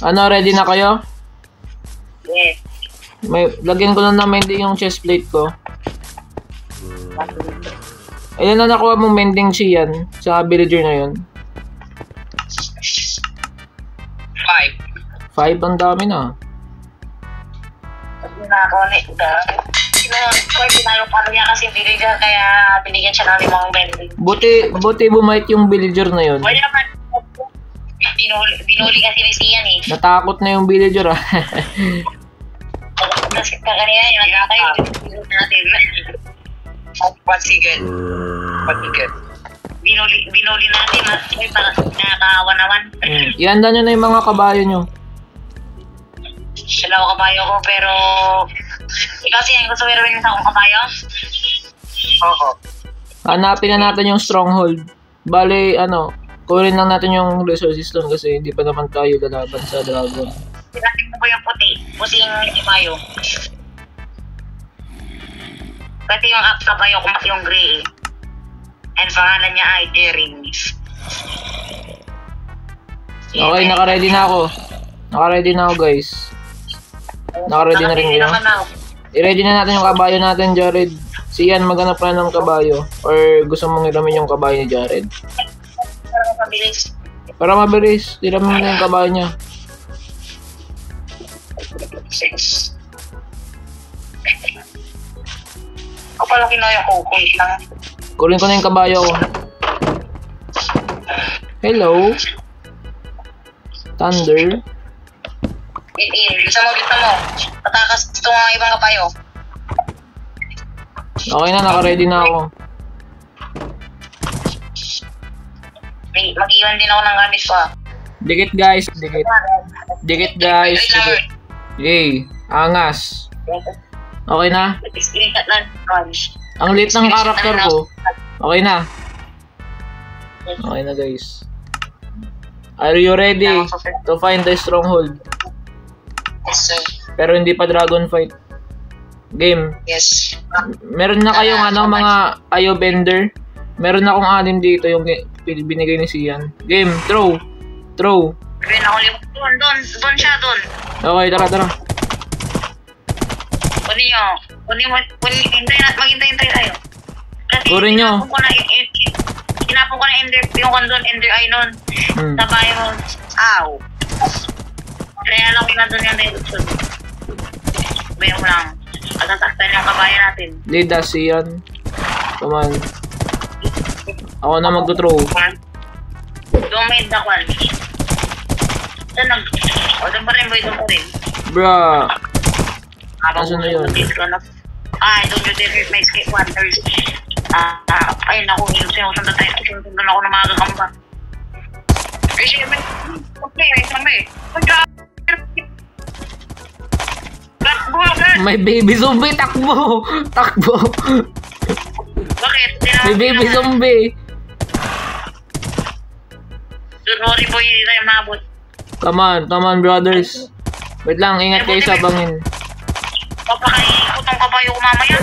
Ano, ready na kayo? Yes. Lagyan ko lang na mending yung chest plate ko. Ayun na nakuha mong mending siyan sa villager na yun. 5? Ang dami na. Nakakonect ka. Pwede na yung pano niya kasi villager kaya binigyan siya ng 5 mending. Buti bumait yung villager na yun. Wala naman. Binuli kasi ni Sian eh. Natakot na yung villager ah. Kasi ka kanina yung nagkakay natin. Patigan. Binuli natin at nakakawan-awan. Ihanda nyo na yung mga kabayo nyo. Dalawa kabayo ko pero ikaw siya gusto mo rin sa akong kabayo? Oo. Hanapin na natin yung stronghold. Bale, kunin lang natin yung resources doon kasi hindi pa naman tayo lalaban sa dragon. Sinatin mo ba yung puting kabayo? Pati yung kabayo kung yung gray. And pangalan niya ay Daring. Okay, naka-ready na ako. Naka-ready na ako, guys. Naka-ready na rin kayo. I-ready na natin yung kabayo natin, Jared. Si Ian, maghanap na ng kabayo. Or gusto mong iramin yung kabayo ni Jared? Para mabilis. Para mabilis, iramin mo na yung kabayo niya. 6. Ako pala kinaya ko, wait lang. Kunin ko na yung kabayo ko. Hello? Thunder? Bisa mo. Patakas ito nga ibang kabayo. Okay na, naka-ready na ako. Mag-iwan din ako ng gamit ko ah. Dikit guys, dikit. Dikit guys, dikit. Yay, angas. Okay na? Ang lit ng karakter ko. Okay na. Okay na guys. Are you ready to find the stronghold? Yes sir. Pero hindi pa dragon fight. Game. Yes. Meron na kayong mga ayo bender. Meron akong 6 dito yung binigay ni Sian. Game, throw. Sabihin ako doon siya. Okay, tara. Maghintay tayo. Kasi Kurin nyo. Tinapon ko na ender eye nun. Sabay mo, ow. Kaya lang doon yung direction. Sabihin mo lang, atataktan yung kabayan natin. Lead us, Sian. Come on. Ako na magto-throw. Dumid na kwan. Doon pa rin. Bruh. Asan na yun? Ay, don't you dare hurt my escape wonders. Ay, naku, sinusundan tayo. Sinusundan ako ng mga kakamba. Ay, siya, may. May baby zombie, takbo! Bakit? May baby zombie! Sorry boy, hindi tayo maabot. Come on brothers. Wait lang, ingat kayo sa bangin. Papakain ko tong kabayo ko mamaya.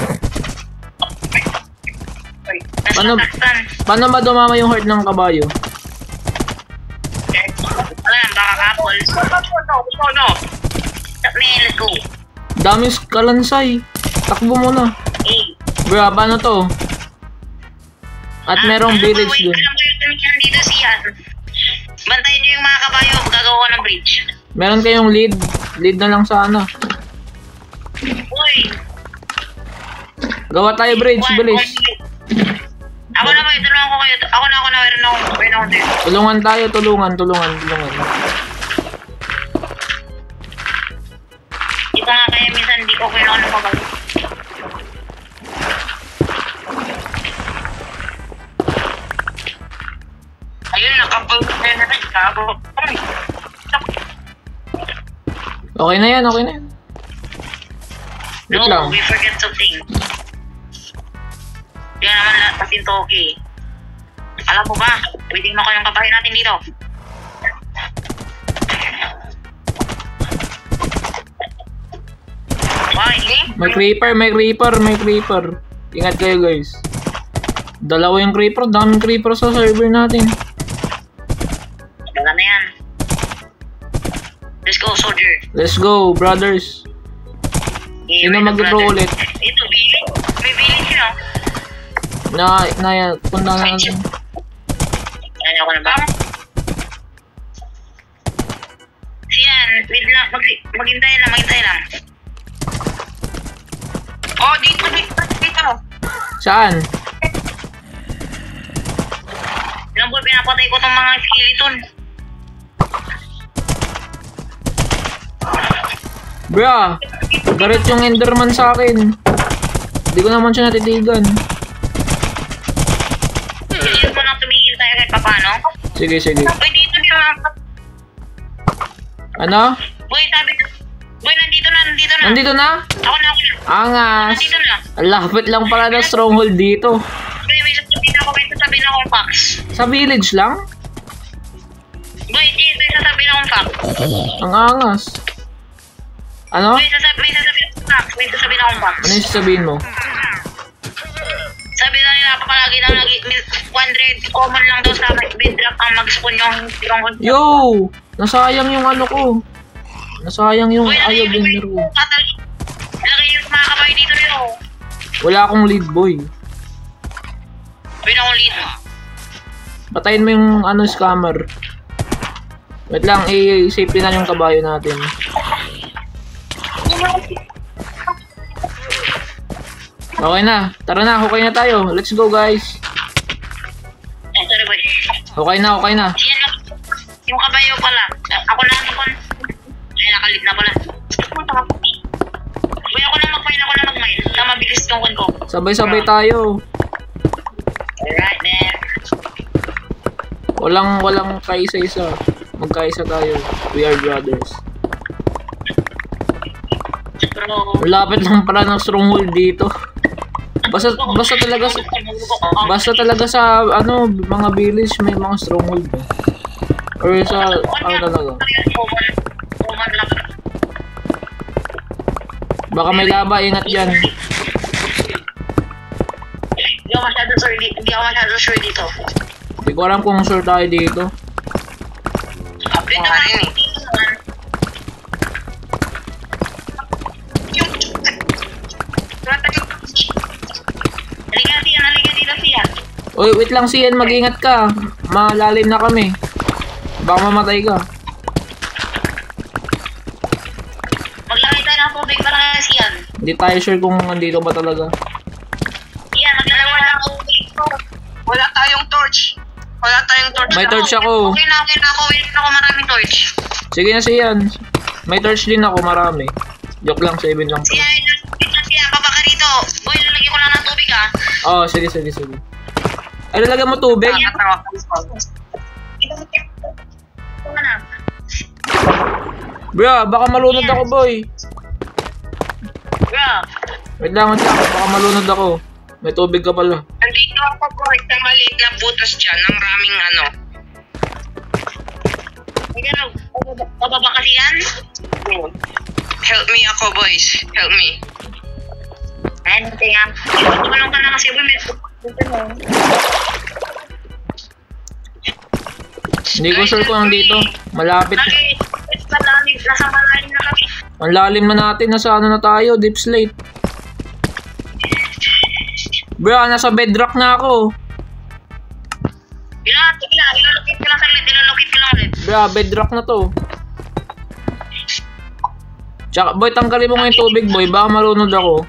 Paano ba dumama yung heart ng kabayo? Alam, baka kapol. No. Let's go. Dami kalansay. Takbo mo na. Bro, paano to? At merong village dun. Alam ko yung dito siya. Bantayin nyo yung mga kabayo. Gagawa ko ng bridge. Meron kayong lead? Lead na lang sana. Uy. Gawa tayo bridge, bilis. Ako na ba? Tulungan ko kayo. Ako na. Meron ako din. Tulungan tayo, tulungan. Ito nga kaya minsan di ko kailangan ng kabayo. Ayun, nakapagod na rin. Okay na yan. Wait lang. We forget something. Kaya naman kasi ito okay. Alam mo ba, pwedeng mako yung kabahay natin dito. May creeper. Ingat kayo guys. Dalawa yung creeper, daming creeper sa server natin. Dala na yan. Let's go, brothers. Sino mag-draw ulit? Ito, may village yun, Punta na natin. Ano ko na ba? Siyan, wait lang, maghintay lang. Oh, dito. Saan? Ilang boy, pinapatay ko tong mga skeleton. Bra, garit yung Enderman sa akin. Hindi ko naman siya natitigan. Hindi mo nang tumigil tayo kahit papano. Sige. Boy, dito niya. Ano? Boy, sabi ko. Boy, nandito na. Nandito na? Ako na. Angas. Nandito na. Ang lapit lang pala ng stronghold dito. Boy, may sasabihin akong facts. Sa village lang? Boy, dito may sasabihin akong facts. Ang angas. Ano? May sasabihin akong facts. Ano yung sasabihin mo? Sabi na nila palagi lang 100 common lang daw sa bedrock ang mag-spawn yung Yo! Nasayang yung ano ko. Nasayang yung ayaw bender ko. Lagay yung mga kabay dito rin ako. Wala akong lead boy. Wala akong lead. Patayin mo yung ano scammer. Wait lang, i-safety na yung kabayo natin. Okay na. Tara na, okay na tayo. Let's go guys. Sorry boy. Okay na. Yan lang. Yung kabayo pala. Ako na ay nakalit na pala. Boy, ako na mag-mine. Na mabilis tungkol ko. Sabay-sabay tayo. Alright then. Walang kaisa-isa. Magkaisa tayo. We are brothers. Bro. Lapit lang pala ng stronghold dito. Basta talaga sa ano mga village may mga stronghold. Or sa ano talaga. Baka may laba, ingat diyan. Hindi ako masyado sure dito. Hindi ko alam kung sure tayo dito. Update na rin eh. Halika dito siya. Uy, wait lang Sian, mag-ingat ka. Malalim na kami. Baka mamatay ka. Maglagay tayo ng tubig para kaya siyan. Hindi tayo sure kung nandito ba talaga. Yan, maglagay ng tubig. Wala tayong torch. May torch ako. Okay na ako. Wait ako maraming torch. Sige na Sian. May torch din ako, marami. Joke lang, 7 lang pala. Siya, baba ka rito. Boy, lalagyan ko lang ng tubig ah. Oo, sige. Ay, lalagyan mo tubig? Bro, baka malunod ako, boy. Bro. Wait lang. Baka malunod ako. May tubig ka pala. Nandito ako po sa maliit na butas dyan ng raming ano. Bababa kasi yan? Help me ako, boys. Help me. Ayun, tingnan. Tulong ka na kasi, boy. Hindi ko sure kung nandito. Malapit. Okay, nasa malalim na kami. Ang lalim na natin. Nasa ano na tayo? Deep slate. Bro, nasa bedrock na ako. Ilalokit ko lang ulit. Bro, bedrock na to. Tsaka, boy, tanggalin mo nga yung tubig, boy. Baka marunod ako.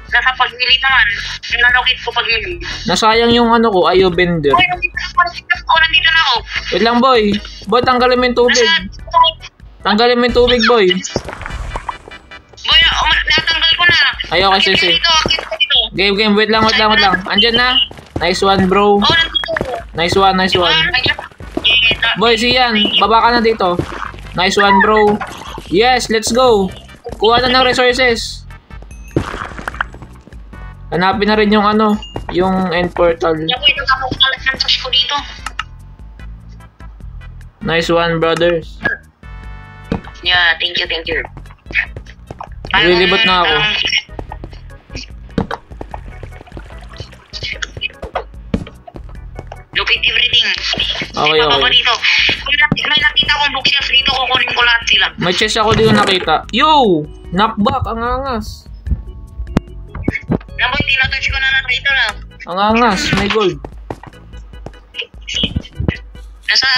Nasa pagmilid naman. Ilalokit ko pagmilid. Nasayang yung ano ko, ayo bender. Boy, nandito na ako. Wait lang, boy. Boy, tanggalin mo yung tubig. Tanggalin mo yung tubig, boy. Boy, natanggal ko na. Ay, okay, sige. Game. Wait lang. Andyan na. Nice one, bro. Oh, nandito. Nice one. Boy, Sian, baba ka na dito. Nice one, bro. Yes, let's go. Kuha na ng resources. Hanapin na rin yung ano, yung end portal. Ito ka mo kalat ng touch ko dito. Nice one, brothers. Yeah, thank you. Lilibot na ako. with everything. Okay, okay. Dito. May nakita akong bookshelf dito, kukunin ko lahat sila. May chest ako dito nakita. Yo! Knockback, ang angas. Naboy, tinatouch ko na dito na. Ang angas, may gold. Nasa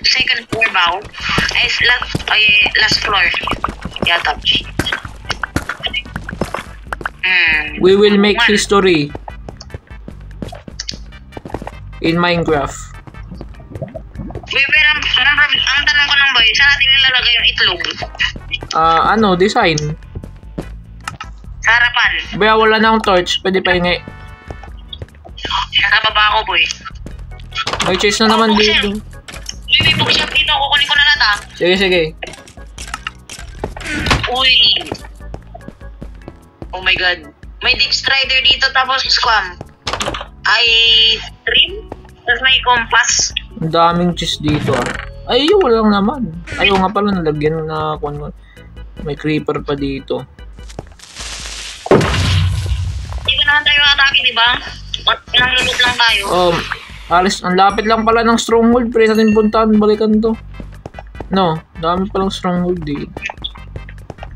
second floor ba ako? Last floor. Yeah, touch. We will make history in Minecraft. Pero ang tanong ko lang boy, saan natin nilalagay yung itlog? Design. Sa harapan. Baya wala na akong torch, pwede pa hingi. Nasa baba ako boy. May chase na naman dito. May bookshelf dito, kukunin ko na lahat ah. Sige, sige. Uy. Oh my god. May deep strider dito tapos scam. Trim? Tapos may compass. Ang daming cheese dito ah. Ay, walang naman. Ayaw nga pala nalagyan na may creeper pa dito. Hindi ko naman tayo atake, di ba? Ilang lulot lang tayo. Alis, ang lapit lang pala ng stronghold. Pwede natin puntahan, balikan to. No, dami palang stronghold dito.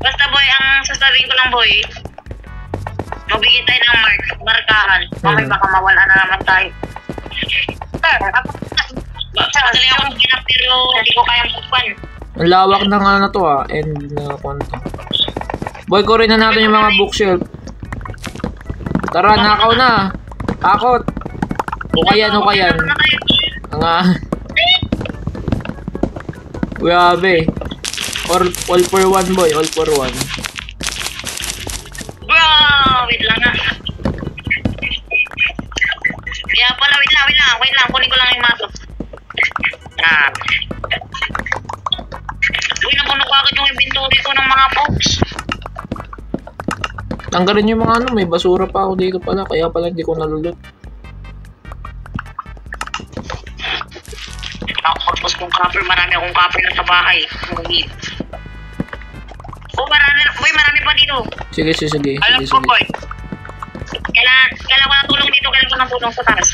Basta boy, ang sasabihin ko lang boy, magbigay tayo ng markahan. Mamay baka mawala na naman tayo. Madali akong ginap pero hindi ko kayang pagpan. Ang lawak ng ano to ah. End na kwento. Boy, kurin na natin yung mga bookshelf. Tara, nakaw na. Akot. Ukayan. Grabe. All for one boy, all for one. Bro, wait lang nga. Kaya pala, wait lang. Kunin ko lang yung mato. Uy, napuno ko agad yung inventory ko ng mga folks. Tanggalin yung mga may basura pa ako dito pala, kaya pala hindi ko nalulot. Ako pagpos kong copper, marami akong copper na sa bahay. Marami pa dito. Sige. Alam ko, boy. Kailangan ko ng tulong dito, kailangan ko ng tulong sa taas.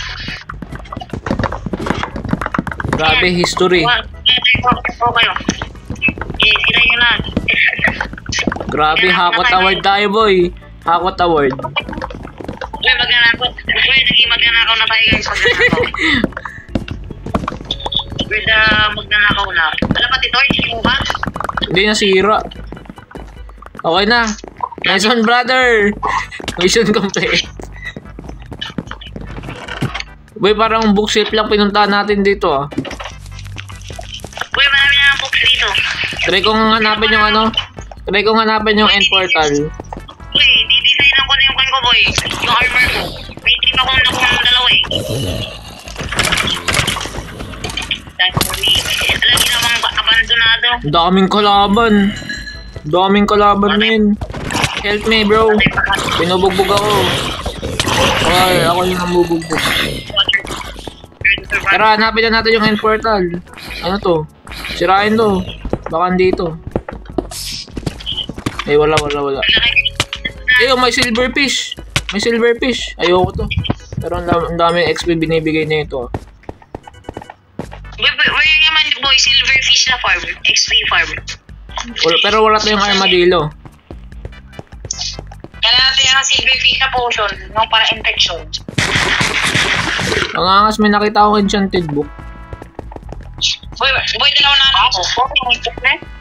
Grabe, history. Kayo. Sira yun lang. Grabe, Hakot Award tayo, boy. Hakot Award. Uy, magnanakaw na tayo, guys. Magnanakaw na. Alam ba, Tito? Hindi mo ba? Hindi, nasira. Okay na. Nice one, brother. Mission complete. Boy, parang bookshelf lang pinuntahan natin dito ah. Boy, marami na ang books dito. Try kong hanapin yung end portal. Boy, di-designan ko na yung ko, boy. Yung armor ko. May team ako na kung dalawa eh. Alam niyo namang abandonado. Daming kalaban, men. Help me, bro. Pinubugbog ako. Ay, ako yung namubugbog. Tara, hanapin na natin yung end portal. Ano to? Sirain to. Baka dito. Eh, wala. Eh, may silverfish. Ayoko to. Pero ang daming XP binibigay na ito. Where naman, boy? Silverfish na farm. XP farm. Pero wala tayong armadillo. Kailangan natin yung silverfish na potion. No, para infection. Ang angas, may nakita akong enchanted book. Boy, dalawa na ako.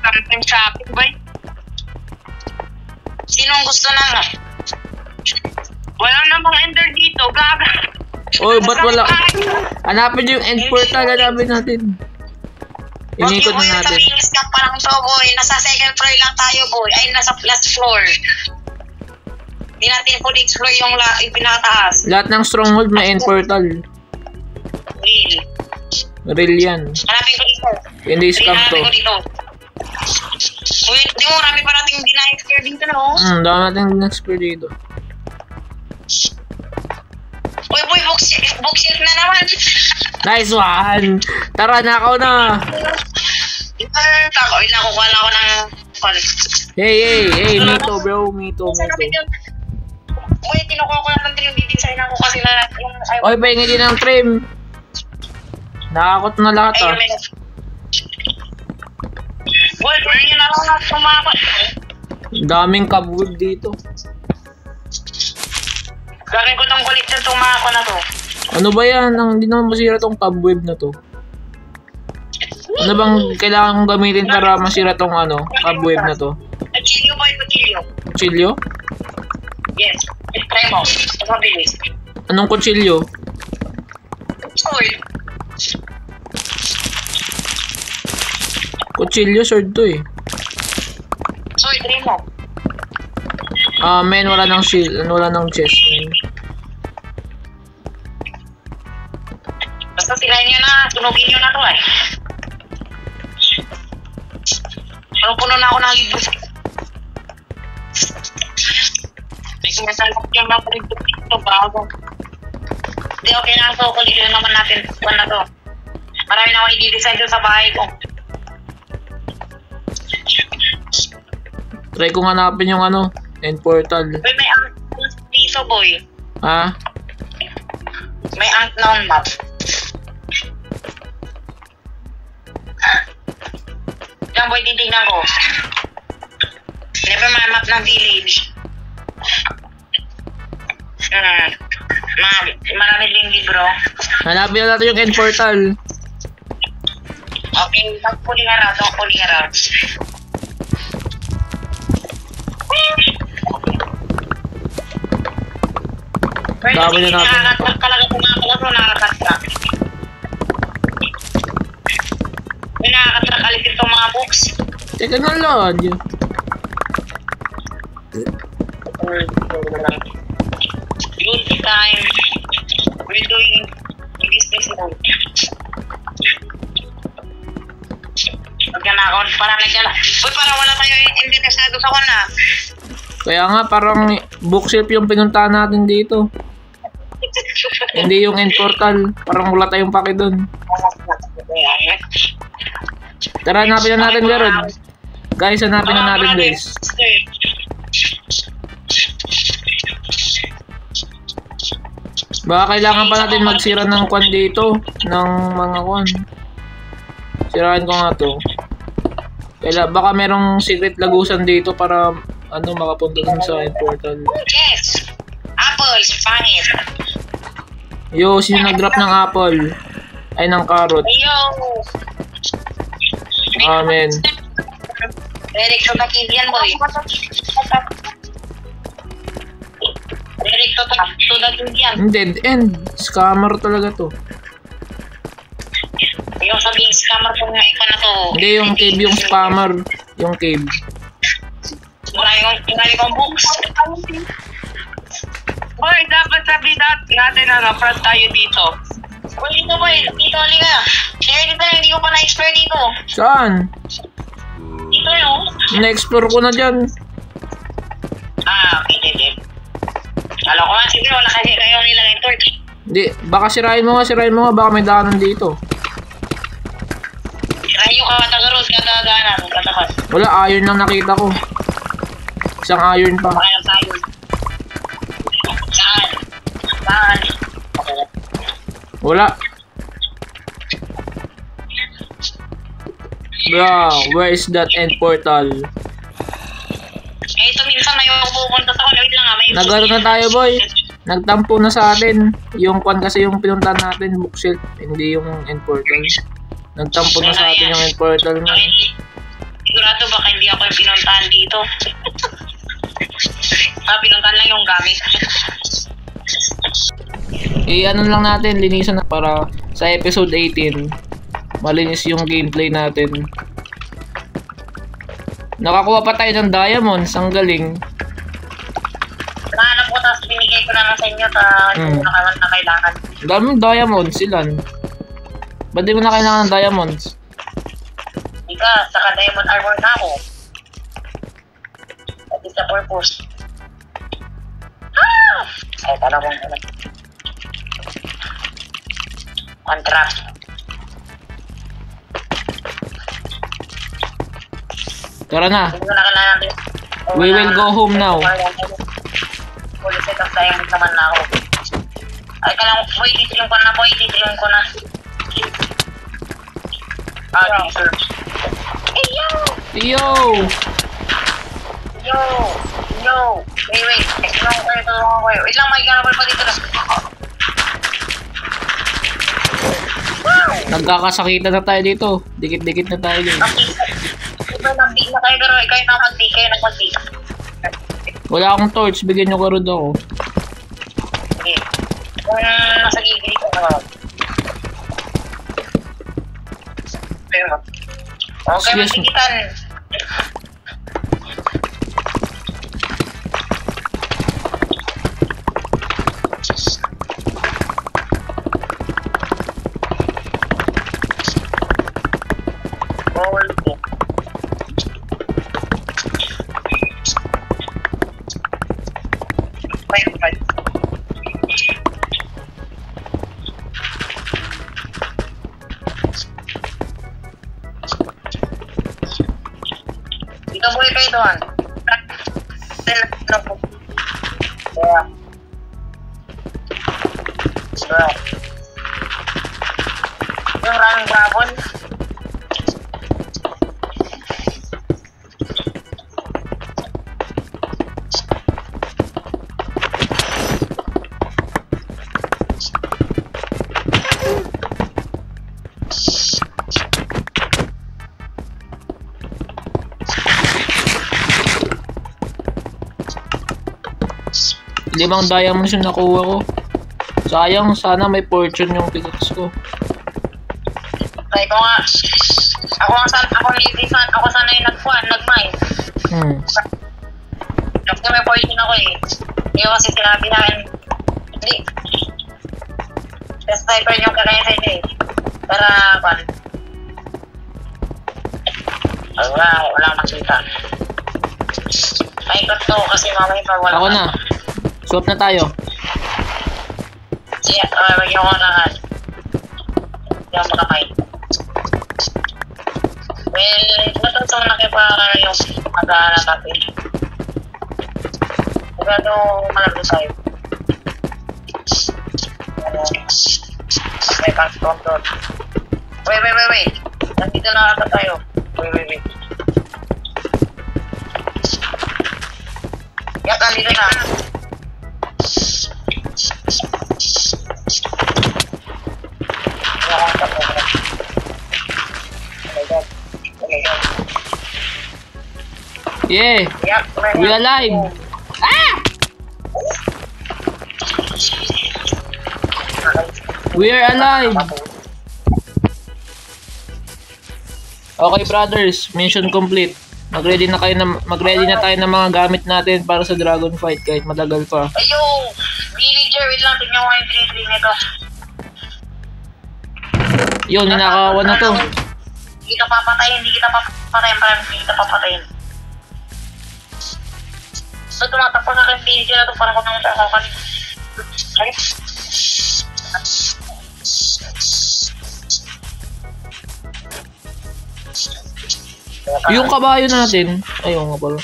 Camping shopping, boy. Sinong gusto na nga? Wala namang ender dito, gaga. Oy, ba't wala? Hanapin yung end portal, hanapin natin. Inikot na natin. Boy, sa scam pa lang to, boy. Nasa second floor lang tayo, boy. Ay, nasa last floor. Hindi natin po explore yung pinakataas. Lahat ng stronghold may end portal. Real yan. Hanapin ko dito. Hindi scam to. Hanapin ko dito. Uy, di mo, marami pa natin hindi na-explore dito, no? Dami natin na-explore dito. Uy, boy, bookshelf na naman. Nice one! Tara, nakaw na! Tako, ilang kukuha lang ako ng... Hey, me too, bro. Me too. Uy, kinukuha ko lang ng trim. Didesign ako kasi na yung... Oy, pahingi din ng trim. Nakakot na lahat ah. Boy, pwede nyo na lang tumakot. Daming cobweb dito. Gagawin ko tong collection tumako na to. Ano ba yan? Hindi naman masira tong cobweb na to. Ano bang kailangan kong gamitin para masira tong ano, cobweb na to? Kutsilyo boy, kutsilyo. Kutsilyo? Yes. Try mo. Ito mabilis. Anong kutsilyo? Sword. Kutsilyo, sword to eh. Sword, try mo. Men, wala nang shield, wala nang chest, men. Basta sirain nyo na, tunugin nyo na to eh. Puno na ako ng libros. May sinasalak yung mga libros dito bago. Hindi, okay na so, kulitin naman natin kung na to. Marami na ako i-design doon sa bahay ko. Try kong hanapin yung ano, end portal. Uy, may ant dito, boy. Ha? May ant na on map. Yan, boy, titignan ko. Never mind, map ng village. Marami din libro. Hanapin na natin yung end portal. Okay, magpuli nga raw. Magpuli nga raw. Dami na natin. Nakakatrack talaga kumakalas o nakakatrack. May nakakatrack alit itong mga books. Teka na lang. Good time. We're doing business mode. Pagka na ako, parang nagyala. Uy, parang wala tayo interesado sa kuna. Kaya nga, parang bookshelf yung pinuntahan natin dito. Hindi yung end portal. Parang wala tayong pake dun. Tara, hanapin na natin, Garod. Guys, hanapin na natin, guys. Baka kailangan pa natin magsira ng kwan dito. Ng mga kwan. Sirain ko nga to. Baka merong secret lagusan dito para ano makapunta dun sa end portal. Yes! Apples, pangit. Yo, sino nag-drop ng apple? Ay, ng carrot. Yo! Amen. Derek, so nakil yan, boy. Derek, so nakil yan. Dead end. Scammer talaga to. Yung sabihin scammer kung nga ikaw na to. Hindi, yung cave yung scammer. Yung cave. Marami kong books. Boy, dapat sabi natin na front tayo dito. Boy, dito boy. Dito, halika. Kaya dito na, hindi ko pa na-explore dito. Saan? Dito yun. Na-explore ko na dyan. Okay, dito. Alam ko nga, sige, wala kasi kayo nilagay torch. Hindi, baka sirain mo nga. Baka may daanan dito. Sirahin yung katagaroon, kataganan, katapat. Wala, iron lang nakita ko. Isang iron pa. Baka lang tayo. Saan? Saan? Wala. Bro, where is that end portal? Ito minsan may pupunta sa wait lang may Nagaro na tayo, boy. Nagtampo na sa atin. Yung kwan kasi yung pinuntahan natin, bookshelf, hindi yung end portal. Nagtampo na sa atin yung end portal mo. Sigurado baka hindi ako yung pinuntahan dito. Pinuntahan lang yung gamit. Ano lang natin, linisan na para sa episode 18 malinis yung gameplay natin. Nakakuha pa tayo ng diamonds, ang galing. Nahanap ko, tapos binigay ko na lang sa inyo hindi ko na kailangan. Daming diamonds, ilan? Ba't di mo na kailangan ng diamonds? Hindi ka, saka diamond armor na ako. That is the purpose. Ay, tanong mo na. Contract. Tara na. Hindi ko na kailangan din. We will go home now. Full set of diamond naman na ako. Ay, kailangan, boy, titilong ko na, boy, titilong ko na. Sir. Hey, yo! Yo! Yo! Wait. Tulungan ko kayo. Wait lang, may karabal pa dito na. Wow! Nagkakasakitan na tayo dito. Dikit-dikit na tayo dito. Nambik na kayo, pero kayo na mag-dig. Wala akong torch. Bigyan nyo karod ako. Sige. Kung nasa gigil ko na. Okay, Yes. magdigitan. Dito buhay kayo doon. Yung running dragon. Limang diamonds yung nakuha ko. Sayang, sana may fortune yung pickaxe ko. Try ko nga. Ako sana yung nag-mine. Kasi may poison ako eh. Hindi ko kasi sinabi namin. Hindi. Test sniper yung kagaya sa inyo eh. Para, wala makita. Ay, to kasi mamaya pa wala. Ako na. Swap na tayo. Sige, magyan ko na kan. Hindi ako makamay. Well, natansa mo na kayo para yung mag-aaral natin. Sigado malagay tayo. May pang-stop doon. Wait. Nandito na ata tayo. Wait. Yak, nandito na. Yeah! We alive! Ah! We are alive! Okay brothers, mission complete. Mag-ready na tayo ng mga gamit natin para sa dragon fight kahit matagal pa. Ayo! Villager, wait lang, tingnan ko yung 3-3 nito. Yun, ninakawan na to. Hindi kita papatayin, parang hindi kita papatayin. So, tumatakpan na kayong villager na to, parang kung naman ako kanina. Okay? Yung kabayo natin, ayun nga pala.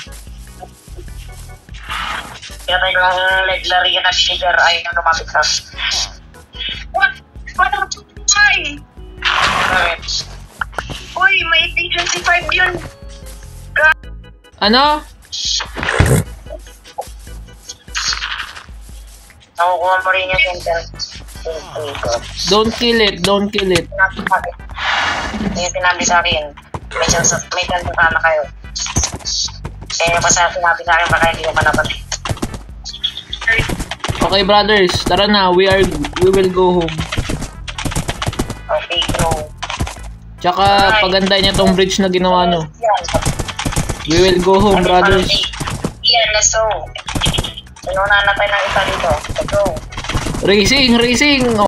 Kaya tayo lang legendary na villager ay nang lumapit sa... What ang tutay? Uy, may 25 yun. Ano? Nakukuha mo rin yung center. Don't kill it. Yung sinabi sa akin. May chance na kayo. Eh, basta sinabi sa akin, baka hindi ko manapatid. Okay brothers, tara na. We will go home. Okay, bro. Tsaka paganda niya tong bridge na ginawa no. We will go home brothers. Yan, let's go. Sinuna na tayo ng isa dito. Let's go. Racing!